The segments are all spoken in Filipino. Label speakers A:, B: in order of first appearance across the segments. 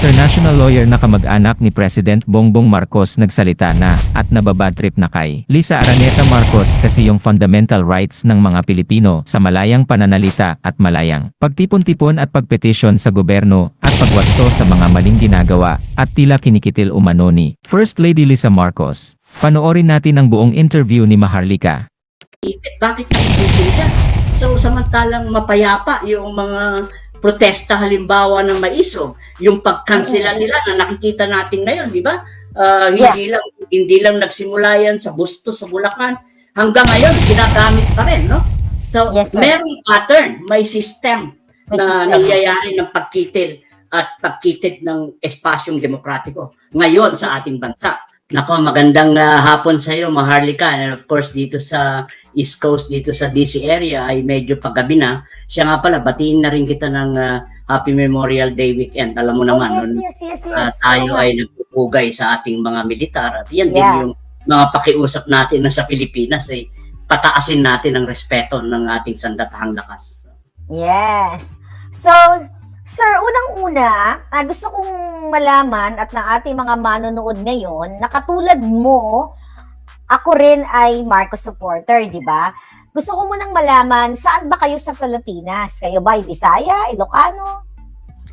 A: international lawyer na kamag-anak ni President Bongbong Marcos nagsalita na at nababadtrip na kay Lisa Araneta Marcos kasi yung fundamental rights ng mga Pilipino sa malayang pananalita at malayang pagtipon-tipon at pagpetisyon sa gobyerno at pagwasto sa mga maling ginagawa at tila kinikitil umano ni First Lady Lisa Marcos. Panoorin natin ang buong interview ni Maharlika.
B: Bakit nakikitil ka? So samantalang mapayapa yung mga protesta halimbawa ng maisog, yung pagkansela nila na nakikita natin ngayon, di ba? Hindi lang nagsimula yan sa Busto, sa Bulacan, hanggang ngayon ginagamit pa rin, no? So merong pattern, may system na nangyayari ng pagkitil at pagkitid ng espasyong demokratiko ngayon sa ating bansa. Nako, magandang hapon sa iyo, Maharlika. And of course, dito sa East Coast, dito sa DC area, ay medyo paggabi na. Siya nga pala, batiin na rin kita ng Happy Memorial Day weekend. Alam mo naman, tayo ay nagpupugay sa ating mga militar. At yan din yung mga pakiusap natin na sa Pilipinas, ay pataasin natin ang respeto ng ating sandatahang lakas.
C: Yes. So, sir, unang-una, gusto kong malaman at ng ating mga manonood ngayon na katulad mo, ako rin ay Marcos supporter, di ba? Gusto ko munang malaman, saan ba kayo sa Pilipinas? Kayo ba ay Bisaya, Ilocano?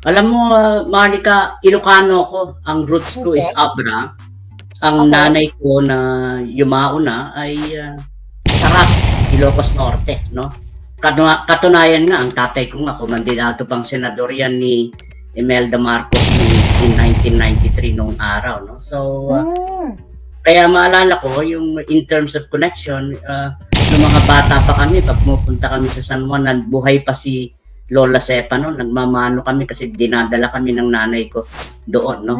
B: Alam mo, Marika, Ilocano ko. Ang roots ko is Abra. Ang nanay ko na yumao na ay Sarap, Ilocos Norte, no? Katunayan nga, ang tatay ko nga, kumandidato pang senador yan ni Imelda Marcos in 1993 noong araw, no? So, kaya maalala ko, yung in terms of connection, nung mga bata pa kami, pag pumunta kami sa San Juan, buhay pa si Lola Sepa, no? Nagmamano kami kasi dinadala kami ng nanay ko doon, no?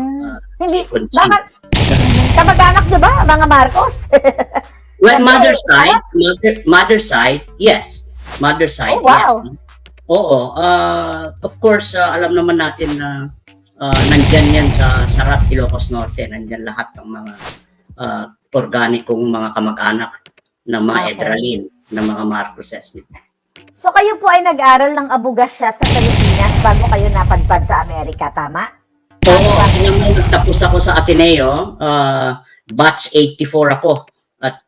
C: Hindi, bakit? Kamag-anak nyo ba, mga Marcos?
B: Well, mother side, yes. Mother side, yes. Oo. Of course, alam naman natin na nandyan yan sa Sarap, Ilocos Norte. Nandyan lahat ng mga organikong mga kamag-anak ng mga Edralin, ng mga Marcoses.
C: So kayo po ay nag-aral ng abugasya sa Pilipinas bago kayo napadpad sa Amerika, tama?
B: Oo, tapos ako sa Ateneo, batch 84 ako. At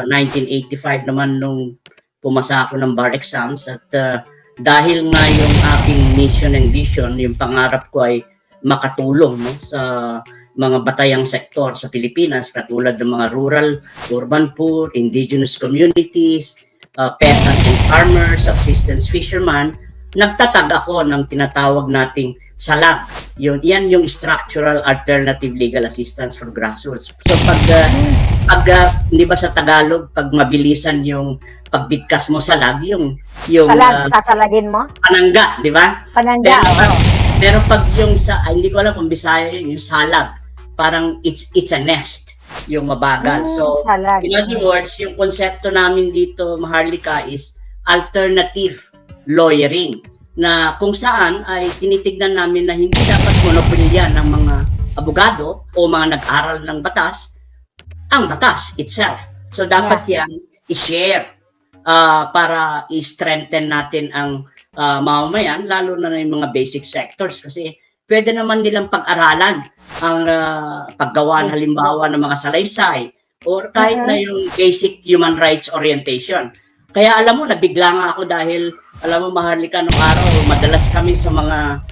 B: 1985 naman nung pumasa ako ng bar exams at dahil nga yung aking mission and vision, yung pangarap ko ay makatulong, no, sa mga batayang sektor sa Pilipinas katulad ng mga rural, urban poor, indigenous communities, peasant and farmers, subsistence fishermen. Nagtatag ako ng tinatawag nating SALAG. Yan yung Structural Alternative Legal Assistance for Grassroots. So pag hindi ba sa Tagalog, pag mabilisan yung pagbigkas mo salag, yung
C: salag, sasalagin mo?
B: Panangga, di ba?
C: Panangga,
B: pero pag yung sa, hindi ko alam kung Bisaya yung salag, parang it's a nest, yung mabagal. So,
C: salag.
B: In other words, yung konsepto namin dito, Maharlika, is alternative lawyering, na kung saan ay tinitignan namin na hindi dapat monopolya ng mga abogado o mga nag-aral ng batas, ang batas itself. So dapat yan i-share para i-strengthen natin ang mamamayan, lalo na yung mga basic sectors, kasi pwede naman nilang pag-aralan ang paggawa halimbawa ng mga salaysay or kahit na yung basic human rights orientation. Kaya alam mo, nabigla nga ako dahil, alam mo, Maharlika, nung araw, madalas kami sa mga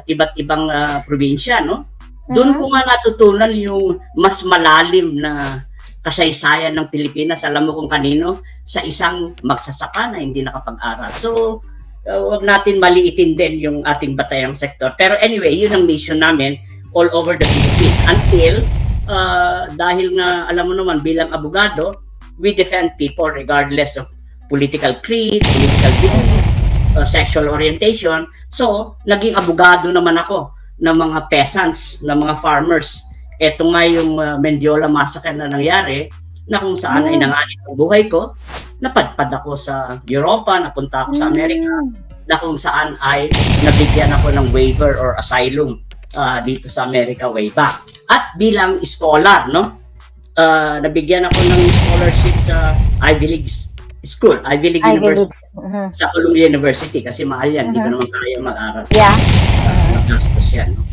B: iba't ibang probinsya, no? Doon ko nga natutunan yung mas malalim na kasaysayan ng Pilipinas. Alam mo kung kanino? Sa isang magsasaka na hindi nakapag-aral. So, wag natin maliitin din yung ating batayang sektor. Pero anyway, yun ang mission namin all over the Philippines. Until, dahil nga, alam mo naman, bilang abogado, we defend people regardless of political creed, political belief, sexual orientation. So, naging abogado naman ako ng mga peasants, ng mga farmers. Ito nga yung Mendiola Massacre na nangyari, na kung saan ay nanganib ang buhay ko. Napadpad ako sa Europa, napunta ako sa Amerika, na kung saan ay nabigyan ako ng waiver or asylum dito sa Amerika way back. At bilang scholar, no? Nabigyan ako ng scholarship sa Ivy League School, Ivy League University, sa Columbia University, kasi mahal yan, hindi ko naman kaya mag-aral. Magastos yan. No?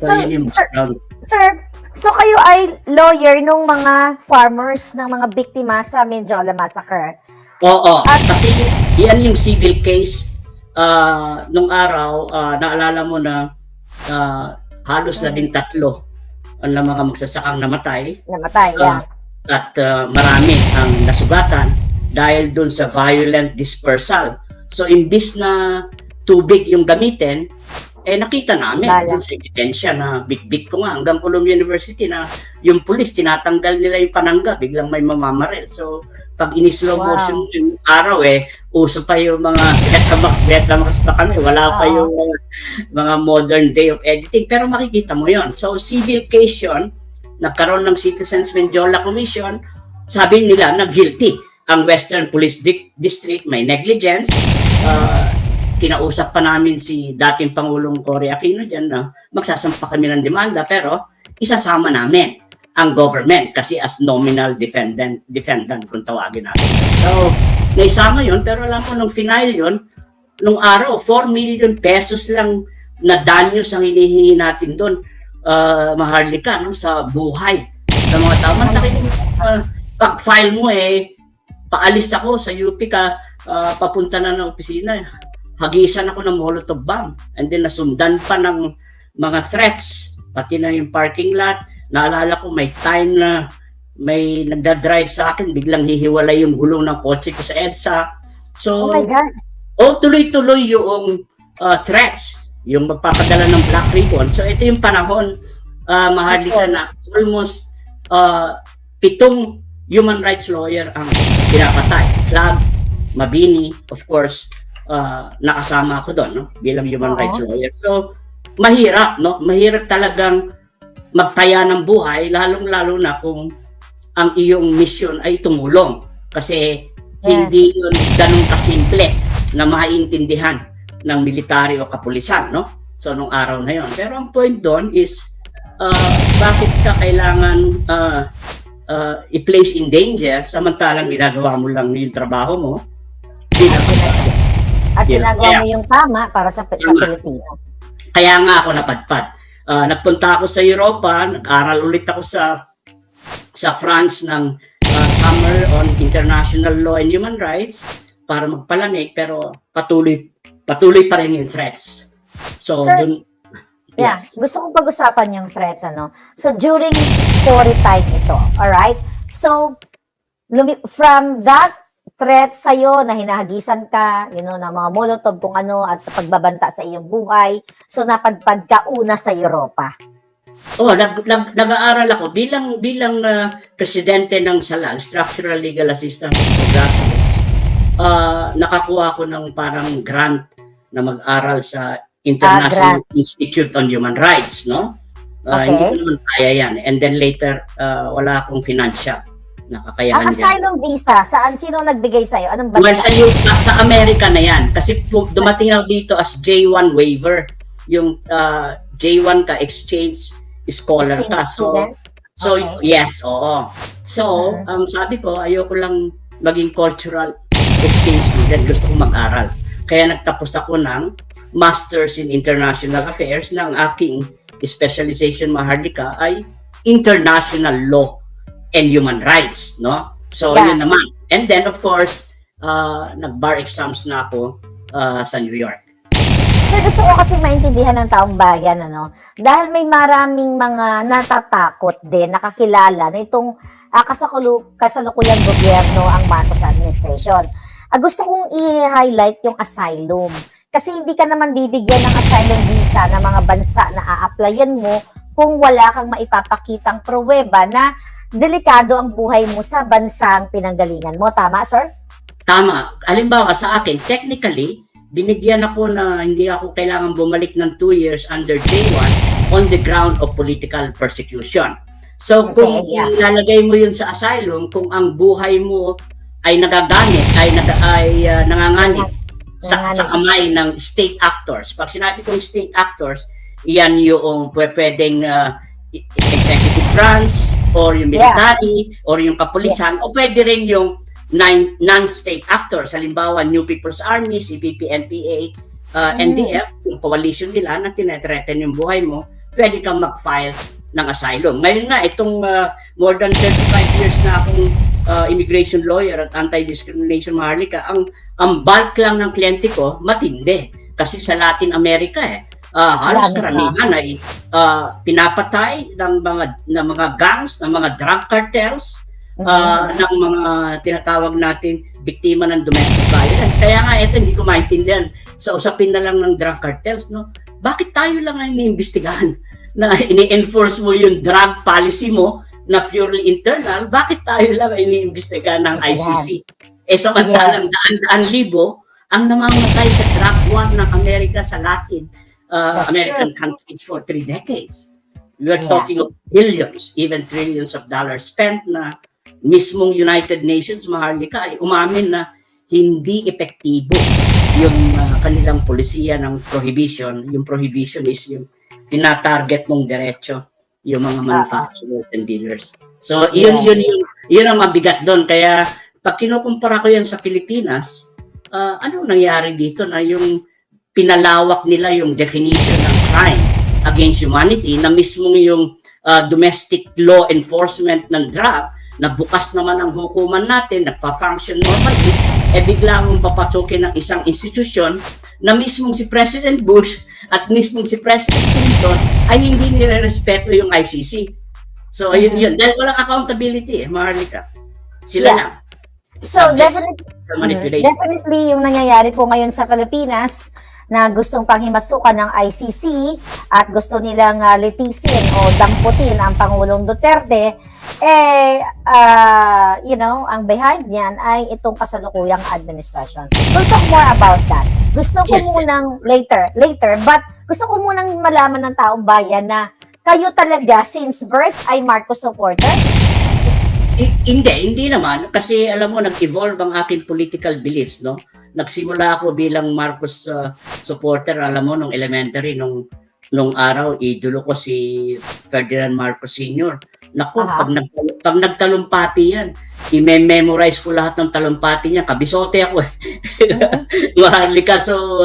B: So, yun yung background.
C: Sir, so kayo ay lawyer nung mga farmers ng mga biktima sa Mindiola Massacre.
B: Oo, kasi yan yung civil case. Nung araw, naalala mo na halos 13 ang mga magsasakang namatay.
C: Namatay, yeah.
B: At marami ang nasugatan dahil dun sa violent dispersal. So, imbis na tubig yung gamitin, nakita namin dun sa ebidensya na bit-bit ko nga hanggang Columbia University na yung pulis, tinatanggal nila yung panangga, biglang may mamamaril. So, pag in-slow motion yung araw uso pa yung mga Betamax pa kami. Wala pa yung mga modern day of editing. Pero makikita mo yon. So, civil case yun, nagkaroon ng Citizens Mindiola Commission, sabi nila na guilty ang Western Police District, may negligence. Kinausap pa namin si dating Pangulong Cory Aquino dyan na magsasampa kami ng demanda, pero isasama namin ang government kasi as nominal defendant kung tawagin natin. So, naisama yun, pero alam mo, nung final yun, nung araw, 4 million pesos lang na danyos ang hinihingi natin doon, Maharlika, no, sa buhay sa mga tao. Pag-file mo paalis ako sa UP ka, papunta na ng opisina, hagisan ako ng Molotov bomb, and then nasundan pa ng mga threats, pati na yung parking lot. Naalala ko may time na may nagda-drive sa akin, biglang hihiwalay yung gulong ng kotse ko sa EDSA. So,
C: oh my God.
B: Tuloy-tuloy yung threats, yung magpapadala ng Black Ribbon. So, ito yung panahon, Maharlika, na almost 7 human rights lawyer ang pinapatay. Flag, Mabini, of course, nakasama ako doon, no? Bilang human rights lawyer. So, mahirap, no? Mahirap talagang magtaya ng buhay, lalong-lalo na kung ang iyong mission ay tumulong. Kasi hindi yun ganun kasimple na maintindihan ng military o kapulisan, no? So, nung araw na yun. Pero ang point doon is, bakit ka kailangan i-place in danger samantalang ginagawa mo lang yung trabaho mo?
C: At ginagawa mo yung tama para sa Pilipino.
B: Kaya nga ako napadpad. Nagpunta ako sa Europa, nag-aral ulit ako sa France ng Summer on International Law and Human Rights para magpalamig, pero patuloy pa rin yung threats. So,
C: Sir,
B: dun,
C: yes. Gusto kong pag-usapan yung threats, ano? So, during Cory time ito, alright? So, from that threat sa'yo na hinahagisan ka, ng mga molotov kung ano at pagbabanta sa iyong buhay. So, napadpad ka una sa Europa.
B: Nag-aaral ako bilang presidente ng SALAG, Structural Legal Assistance for Grassroots. Nakakuha ko ng parang grant na mag-aral sa International Institute on Human Rights, no? Hindi ko naman kaya yan. And then later, wala akong financial nakakayahan
C: Ang asylum visa, sino nagbigay sa'yo? Anong bansa?
B: Sa Amerika na yan. Kasi dumating ako dito as J1 waiver. Yung J1 ka, exchange scholar ka. So yes, oo. So, ang sabi ko, ayoko lang maging cultural exchange student. Gusto ko mag-aral. Kaya nagtapos ako ng Masters in International Affairs ng aking specialization, Maharlika, ay International Law and Human Rights, no? So, yun naman. And then, of course, nag-bar exams na ako sa New York.
C: Sir, gusto ko kasi maintindihan ng taong bayan, ano? Dahil may maraming mga natatakot din, nakakilala na itong kasalukuyang gobyerno ang Marcos administration. Gusto kong i-highlight yung asylum. Kasi hindi ka naman bibigyan ng asylum visa ng mga bansa na a-applyan mo kung wala kang maipapakitang pruweba na delikado ang buhay mo sa bansang pinanggalingan mo. Tama, sir?
B: Tama. Halimbawa sa akin, technically, binigyan ako na hindi ako kailangan bumalik ng 2 years under J1 on the ground of political persecution. So, kung ilalagay mo yun sa asylum, kung ang buhay mo ay nagagamit, ay nanganganib sa kamay ng state actors. Pag sinabi kong state actors, iyan yung pwedeng executive branch, or yung military, or yung kapulisan, o pwede rin yung non-state actors. Halimbawa, New People's Army, CPP, NPA, NDF, yung coalition nila na tinethreaten yung buhay mo, pwede kang mag-file ng asylum. Ngayon nga, itong more than 35 years na akong immigration lawyer at anti-discrimination, Maharlika, ang bulk lang ng kliyente ko, matindi. Kasi sa Latin America halos karamihan ay pinapatay ng mga gangs, ng mga drug cartels, ng mga tinatawag natin biktima ng domestic violence. Kaya nga ito hindi ko maintindihan sa usapin na lang ng drug cartels, no? Bakit tayo lang ang iniimbestigahan na ini-enforce mo yung drug policy mo na purely internal? Bakit tayo lang ang iniimbestigahan ng ICC? Samantalang daan-daan libo ang namamatay sa drug war ng Amerika sa Latin American countries for 3 decades. We are talking of billions, even trillions of dollars spent na mismong United Nations, Maharlika, ay umamin na hindi epektibo yung kanilang polisiya ng prohibition. Yung prohibition is yung tinatarget mong diretso yung mga manufacturers and dealers. So, yun ang mabigat doon. Kaya, pag kinukumpara ko yan sa Pilipinas, anong nangyari dito na yung pinalawak nila yung definition ng crime against humanity na mismong yung domestic law enforcement ng drug na bukas naman ang hukuman natin, nagpa-function normally, bigla mong papasukin ng isang institusyon na mismong si President Bush at mismong si President Clinton ay hindi nire-respeto yung ICC. So, yun. Dahil walang accountability, Maharlika. Sila lang.
C: So, definitely yung nangyayari po ngayon sa Pilipinas na gustong panghimasukan ng ICC at gusto nilang litisin o damputin ang Pangulong Duterte, ang behind niyan ay itong kasalukuyang administrasyon. We'll talk more about that. Gusto ko munang later, but gusto ko munang malaman ng taong bayan na kayo talaga since birth ay Marcos supporter?
B: Hindi naman. Kasi alam mo, nag-evolve ang aking political beliefs, no? Nagsimula ako bilang Marcos supporter, alam mo, nung elementary, nung araw, idolo ko si Ferdinand Marcos Sr. Naku, pag nagtalumpati yan, i-memorize ko lahat ng talumpati niya. Kabisote ako eh. Maharlika. So,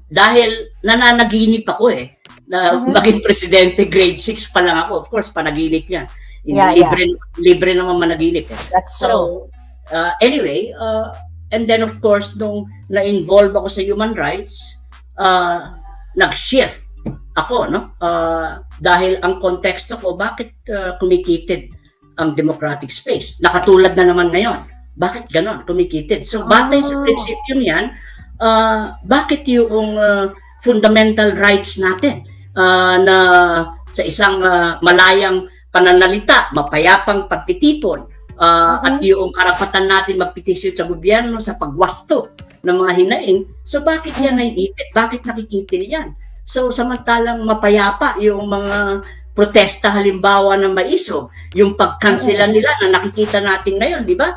B: dahil nananaginip ako eh, na maging presidente, grade 6 pa lang ako. Of course, panaginip yan. Libre naman managinip eh.
C: That's true.
B: Anyway, and then of course, nung na-involve ako sa human rights, nag-shift ako, no? Dahil ang konteksto ko, bakit kumikitid ang democratic space? Nakatulad na naman ngayon. Bakit ganon? Kumikitid. So, batay sa prinsipyo niyan, bakit yung fundamental rights natin na sa isang malayang pananalita, mapayapang pagtitipon, at yung karapatan natin magpetisyon sa gobyerno sa pagwasto ng mga hinaing. So bakit yan naiipit? Bakit nakikitil yan? So samantalang mapayapa yung mga protesta halimbawa ng maisog, yung pagkansela nila na nakikita natin ngayon, di ba?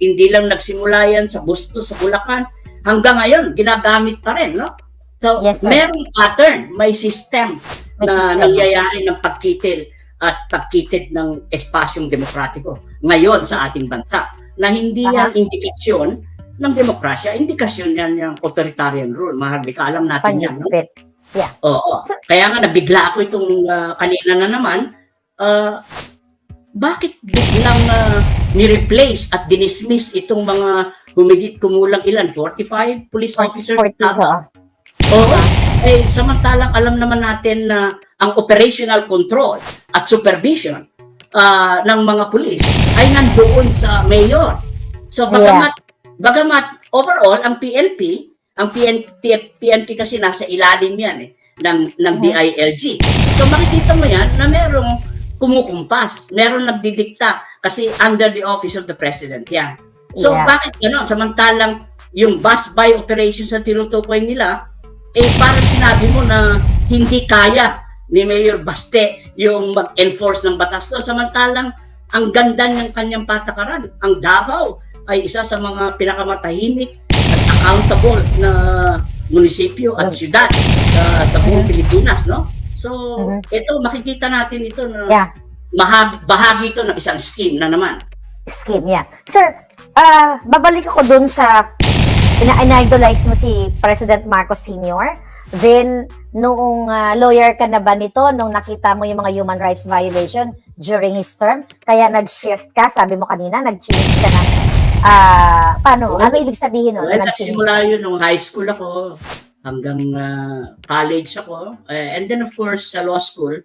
B: Hindi lang nagsimula yan sa Busto, sa Bulacan. Hanggang ngayon, ginagamit pa rin, no? So, merong pattern, may system na nangyayari ng pagkitil at pagkitid ng espasyong demokratiko ngayon sa ating bansa na hindi yan indikasyon ng demokrasya, indikasyon yan yung authoritarian rule. Maharlika, alam natin yan, no? Oo. Kaya nga nabigla ako itong kanina na naman, bakit biglang ni-replace at dinismiss itong mga humigit kumulang ilan? 45 police officers? Oo. Samantalang alam naman natin na ang operational control at supervision ng mga pulis ay nandoon sa mayor. So bagamat overall ang PNP kasi nasa ilalim yan ng DILG. So makikita mo yan na merong kumukumpas, merong nagdidikta kasi under the office of the president yan. So bakit gano'n? Samantalang yung bus-by operations na tinutukoy nila, parang sinabi mo na hindi kaya ni Mayor Baste yung mag-enforce ng batas doon. Samantalang ang ganda ng kanyang patakaran. Ang Davao ay isa sa mga pinakamatahimik at accountable na munisipyo at syudad sa buong Pilipinas, no? So, ito, makikita natin ito na bahagi ito ng isang scheme na naman.
C: Scheme, Sir, babalik ako dun sa ina-idolize mo si President Marcos Sr. Then, noong lawyer ka na ba nito, nung nakita mo yung mga human rights violation during his term, kaya nag-shift ka, sabi mo kanina, nag-change ka na. Paano? Ano ibig sabihin nun?
B: Well,
C: Nag-change
B: nagsimula
C: ka?
B: yun nung high school ako, hanggang college ako. And then of course, sa law school,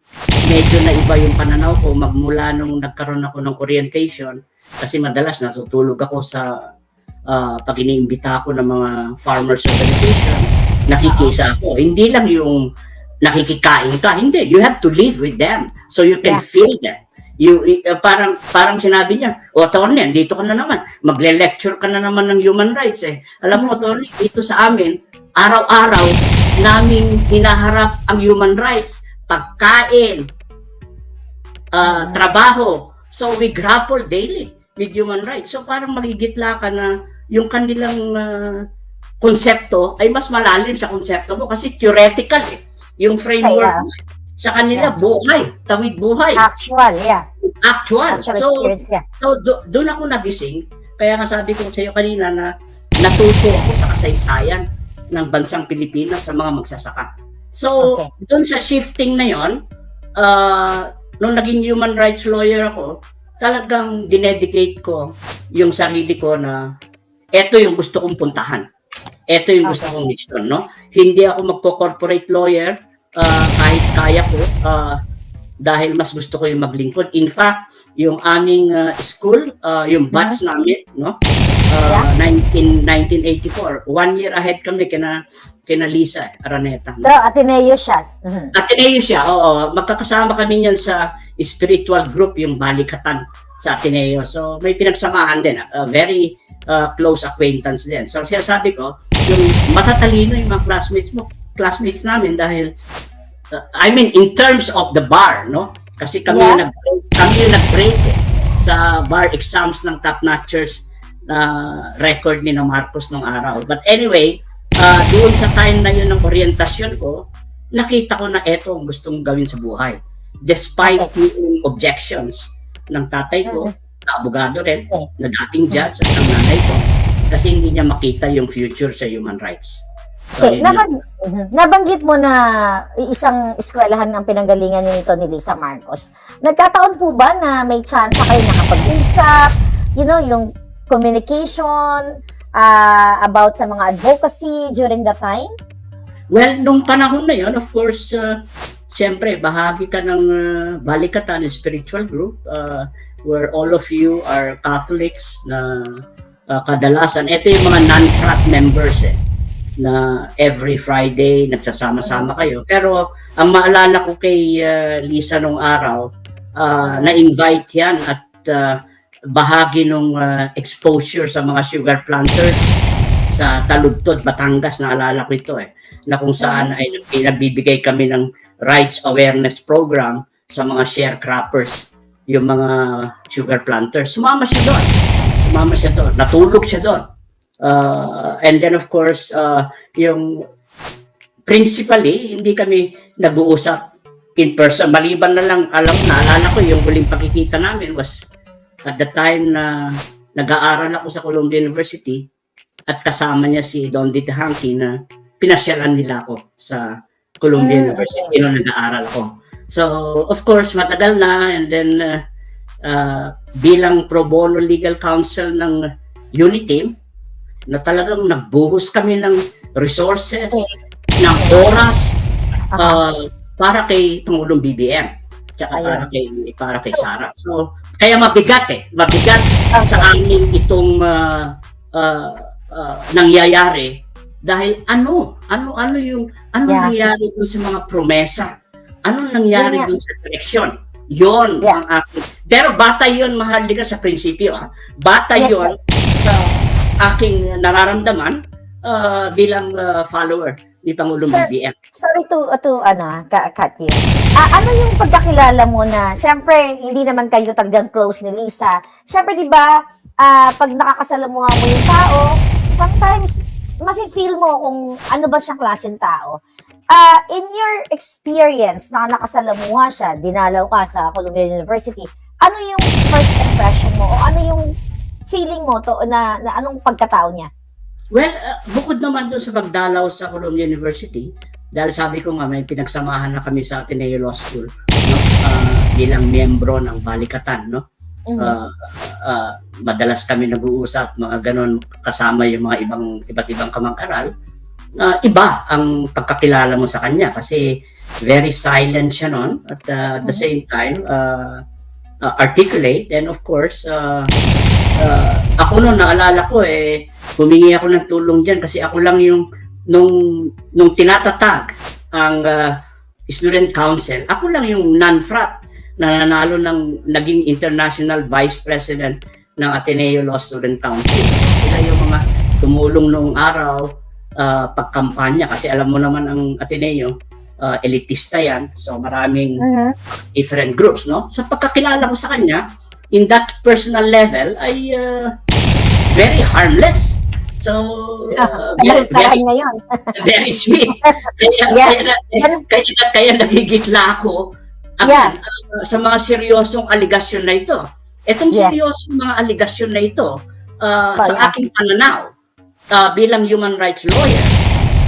B: medyo naiba yung pananaw ko magmula nung nagkaroon ako ng orientation. Kasi madalas natutulog ako sa pag iniimbita ako ng mga farmers organization, nakikisa ako. Hindi lang yung nakikikain ka, hindi. You have to live with them so you can
C: Yeah.
B: feel them. Parang sinabi niya, o attorney, dito ka na naman, magle-lecture ka na naman ng human rights eh. Alam mo, attorney, dito sa amin, araw-araw namin hinaharap ang human rights, pagkain, trabaho. So we grapple daily with human rights. So parang magigitla ka na yung kanilang konsepto ay mas malalim sa konsepto mo kasi theoretical eh. Yung framework
C: Kaya,
B: mo, sa kanila,
C: Yeah.
B: buhay, tawid buhay,
C: actual, yeah.
B: actual.
C: Actual
B: So,
C: experience, yeah.
B: doon ako nagising. Kaya nga sabi ko sa iyo kanina na natuto ako sa kasaysayan ng bansang Pilipinas sa mga magsasaka. So,
C: Okay.
B: doon sa shifting na yon, nung naging human rights lawyer ako, talagang dinedicate ko yung sarili ko na eto yung gusto kong puntahan. Ito yung gusto
C: Okay.
B: kong mission, no? Hindi ako magko-corporate lawyer kahit kaya ko dahil mas gusto ko yung maglingkod. In fact, yung aming school, yung batch namin, no? 1984, 1 year ahead kami kina Lisa Araneta.
C: So, Ateneo siya. Mhm.
B: Ateneo siya, oo. Magkakasama kami niyan sa spiritual group, yung Balikatan sa Ateneo. So, may pinagsamahan din. Very close acquaintance din. So, sinasabi ko, yung matatalino yung mga classmates namin dahil, I mean, in terms of the bar, no? Kasi kami
C: Yeah.
B: yung nag-break eh, sa bar exams ng top-notchers na record ni na Marcos nung araw. But anyway, doon sa time na yun ng orientasyon ko, nakita ko na eto ang gustong gawin sa buhay. Despite yung objections ng tatay ko, na abogado rin, na dating judge at ng nanay ko, kasi hindi niya makita yung future sa human rights. So,
C: Okay, nabanggit mo na isang eskwelahan ng pinanggalingan nito ni Lisa Marcos. Nagkataon po ba na may chance kayo nakapag-usap, yung communication about sa mga advocacy during the time?
B: well, nung panahon na yun, of course, siyempre, bahagi ka ng Balikatan spiritual group where all of you are Catholics na kadalasan. Ito yung mga non-frat members na every Friday nagsasama-sama kayo. Pero ang maalala ko kay Lisa nung araw, na-invite yan at bahagi nung exposure sa mga sugar planters sa Taludtod, Batangas. Naalala ko ito na kung saan ay nagbibigay kami ng rights awareness program sa mga sharecroppers, yung mga sugar planters. Sumama siya doon. Natulog siya doon. And then of course, yung principally, hindi kami nag-uusap in person. Maliban na lang, naalala ko, yung huling pakikita namin was at the time na nag-aaral ako sa Columbia University at kasama niya si Don Ditahanki na pinasyalan nila ako sa Columbia University nung nag-aaral ako. So, of course, matagal na, and then bilang pro bono legal counsel ng Uniteam, na talagang nagbuhos kami ng resources, ng oras para kay Pangulong BBM, tsaka para kay Sara. So, kaya mabigat sa amin itong nangyayari dahil ano nangyari dun sa mga promesa, ano nangyari dun sa direksyon. Yon ang akin. Pero bata yon, Maharlika, sa prinsipyo. Bata yon sa aking nararamdaman bilang follower ni Pangulong BBM.
C: Sorry to cut you. Ano yung pagkakilala mo na, syempre, hindi naman kayo talagang close ni Lisa. Syempre, di ba, pag nakakasalamuha mo yung tao, sometimes, mafe-feel mo kung ano ba siyang klaseng tao. In your experience, na nakasalamuha siya, dinalaw ka sa Columbia University, ano yung first impression mo o ano yung feeling mo na anong pagkatao niya?
B: Well, bukod naman doon sa pagdalaw sa Columbia University, Dahil sabi ko nga, may pinagsamahan na kami sa Ateneo Law School, no? Bilang miyembro ng balikatan, no? Madalas kami nag-uusap, mga ganon, kasama yung mga iba't ibang kamag-aral. Iba ang pagkakilala mo sa kanya kasi very silent siya noon at at the same time articulate, and of course ako noon naalala ko humingi ako ng tulong diyan kasi ako lang yung nung tinatatag ang student council, ako lang yung non-frat na nanalo ng naging international vice president ng Ateneo Law Student Council. Sila yung mga tumulong noong araw pagkampanya kasi alam mo naman ang Ateneo elitista yan, so maraming different groups, no? So pagkakilala ko sa kanya in that personal level ay very harmless, so very sweet. Kaya nagigitla ako sa mga seryosong aligasyon na ito. Itong seryosong mga aligasyon na ito sa aking pananaw bilang human rights lawyer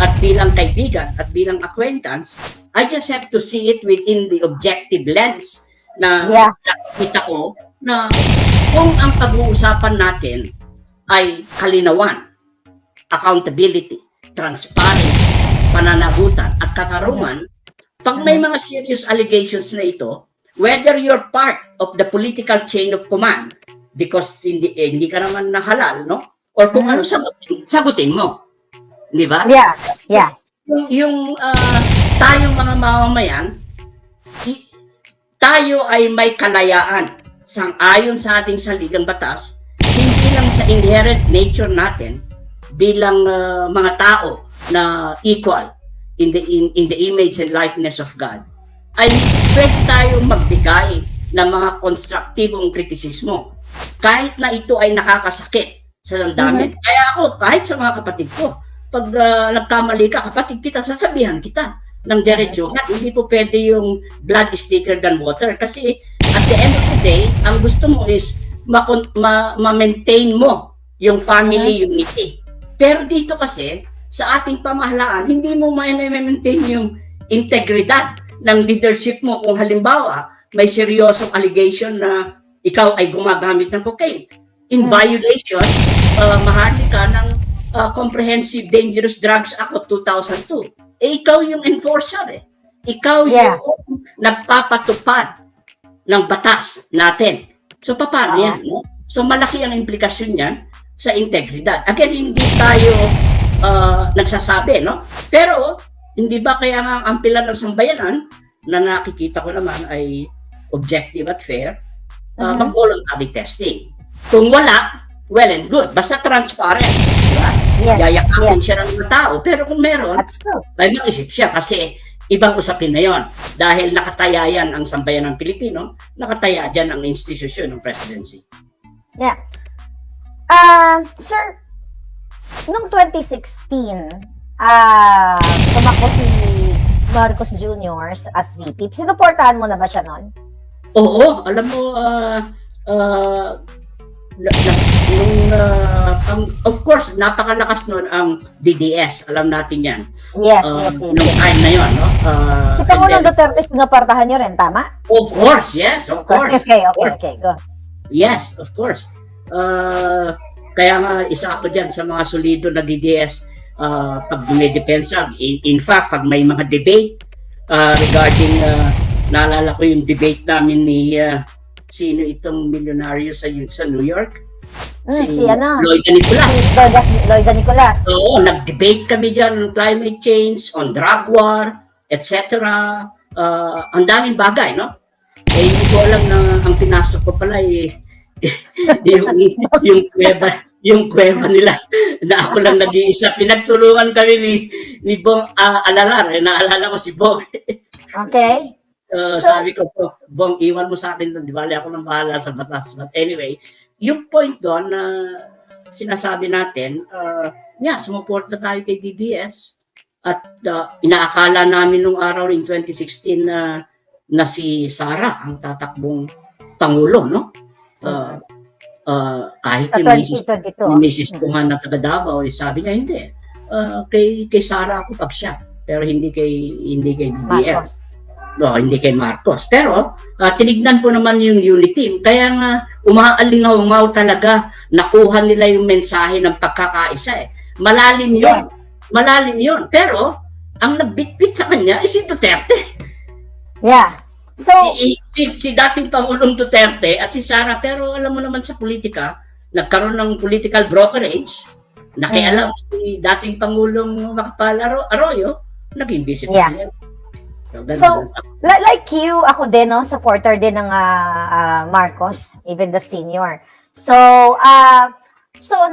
B: at bilang kaibigan at bilang acquaintance, I just have to see it within the objective lens na nakikita ko na kung ang pag-uusapan natin ay kalinawan, accountability, transparency, pananagutan at katarungan, pag may mga serious allegations na ito, whether you're part of the political chain of command because hindi ka naman nahalal, no? Or kung ano sagutin mo. Di ba? Yung tayong mga mamamayan, tayo ay may kalayaan sang-ayon sa ating saligang batas, hindi lang sa inherent nature natin bilang mga tao na equal in the image and likeness of God, ay pwede tayong magbigay ng mga konstruktibong kritisismo kahit na ito ay nakakasakit sa damdamin. Kaya ako, kahit sa mga kapatid ko, pag nagkamali ka, kapatid kita, sasabihan kita ng diretsuhan. Hindi po pwede yung blood is thicker than water kasi at the end of the day, ang gusto mo is ma-maintain mo yung family unity. Pero dito kasi, sa ating pamahalaan, hindi mo ma-maintain yung integridad ng leadership mo kung halimbawa may seryosong allegation na ikaw ay gumagamit ng cocaine in violation, Maharlika, ng Comprehensive Dangerous Drugs Act of 2002. Ikaw yung enforcer Ikaw yung nagpapatupad ng batas natin. So, paano yan? No? So, malaki ang implikasyon niyan sa integridad. Again, hindi tayo nagsasabi, no? Pero, hindi ba kaya nga ang pilar ng sambayanan na nakikita ko naman ay objective at fair, mag-voluntary testing. Kung wala, well and good. Basta transparent. Diba? Yayakapin siya ng mga tao. Pero kung meron, ay mag-isip siya kasi ibang usapin na yon. Dahil nakataya yan ang sambayanang Pilipino, nakataya dyan ang institusyon ng presidency.
C: Sir, noong 2016, tumakbo si Marcos Jr. as VP. Sinuportahan mo na ba siya noon?
B: Oo, alam mo, of course, napakalakas nun ang DDS. Alam natin yan.
C: Yes.
B: Noong time na yun, no?
C: Si Pangulong Duterte, sinuportahan niyo rin, tama?
B: Of course, yes, of course.
C: Okay, go.
B: Yes, of course. Kaya nga, isa ako dyan sa mga solido na DDS pag dumidepensa. In fact, pag may mga debate regarding, naalala ko yung debate namin ni sino itong milyonaryo sa New York?
C: Si
B: Lloyd Nicolas.
C: Lloyd Nicolas.
B: Oo, nag-debate kami dyan on climate change, on drug war, etc. Ang daming bagay, no? Hindi ko alam na ang pinasok ko pala yung kuweba nila na ako lang nag-iisa. Pinagtulungan kami ni Bong Alalar. Naalala ko si Bong.
C: Okay.
B: Sabi ko po, Bong, iwan mo sa akin doon. Di bali ako nang bahala sa batas. But anyway, yung point doon na sinasabi natin, sumuporta tayo kay DDS. At inaakala namin nung araw in 2016 na si Sara ang tatakbong Pangulo, no? Kahit yung misis ko nga na taga Davao, sabi niya, hindi. Kay Sara ako pag siya pero hindi kay BBM.
C: Marcos.
B: No, hindi kay Marcos. Pero tinignan po naman yung unity. Kaya nga umaalingaw talaga, nakuha nila yung mensahe ng pagkakaisa eh. Malalim yun.
C: Yes.
B: Malalim yun. Pero ang nagbitbit sa kanya is si Duterte.
C: Yeah. So,
B: Si dating Pangulong Duterte at si Sara, pero alam mo naman sa politika, nagkaroon ng political brokerage, nakialam si dating Pangulong Macapal Arroyo, naging vice president.
C: So, like you, ako din, no, supporter din ng Marcos, even the senior. So,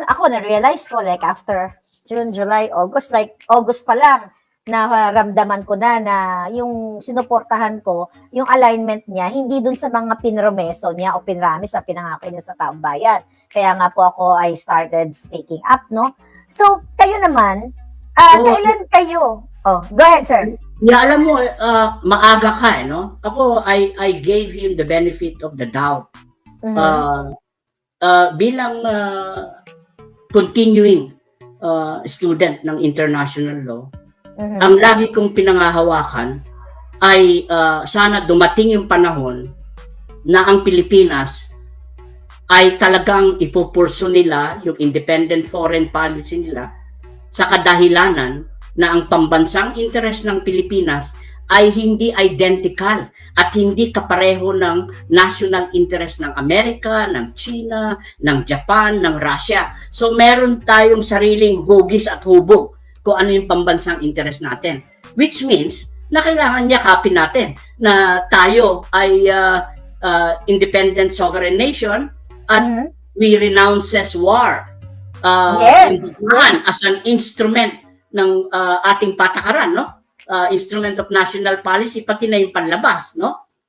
C: ako na-realize ko, like, after June, July, August, like, August pa lang, naramdaman ko na yung sinuportahan ko, yung alignment niya, hindi dun sa mga pinromeso niya o pinramis sa pinangako niya sa taong bayan. Kaya nga po ako, I started speaking up, no? So, kayo naman, kailan kayo? Oh, go ahead, sir.
B: Yeah, alam mo, maaga ka, no? Ako, I gave him the benefit of the doubt. Bilang continuing student ng international law, ang lagi kong pinangahawakan ay sana dumating yung panahon na ang Pilipinas ay talagang ipupurso nila yung independent foreign policy nila sa kadahilanan na ang pambansang interes ng Pilipinas ay hindi identical at hindi kapareho ng national interest ng Amerika, ng China, ng Japan, ng Russia. So meron tayong sariling hugis at hubog kung ano yung pambansang interest natin. Which means na kailangan yakapin natin na tayo ay independent sovereign nation at we renounces war as an instrument ng ating patakaran, no? Instrument of national policy, pati na yung panlabas, no?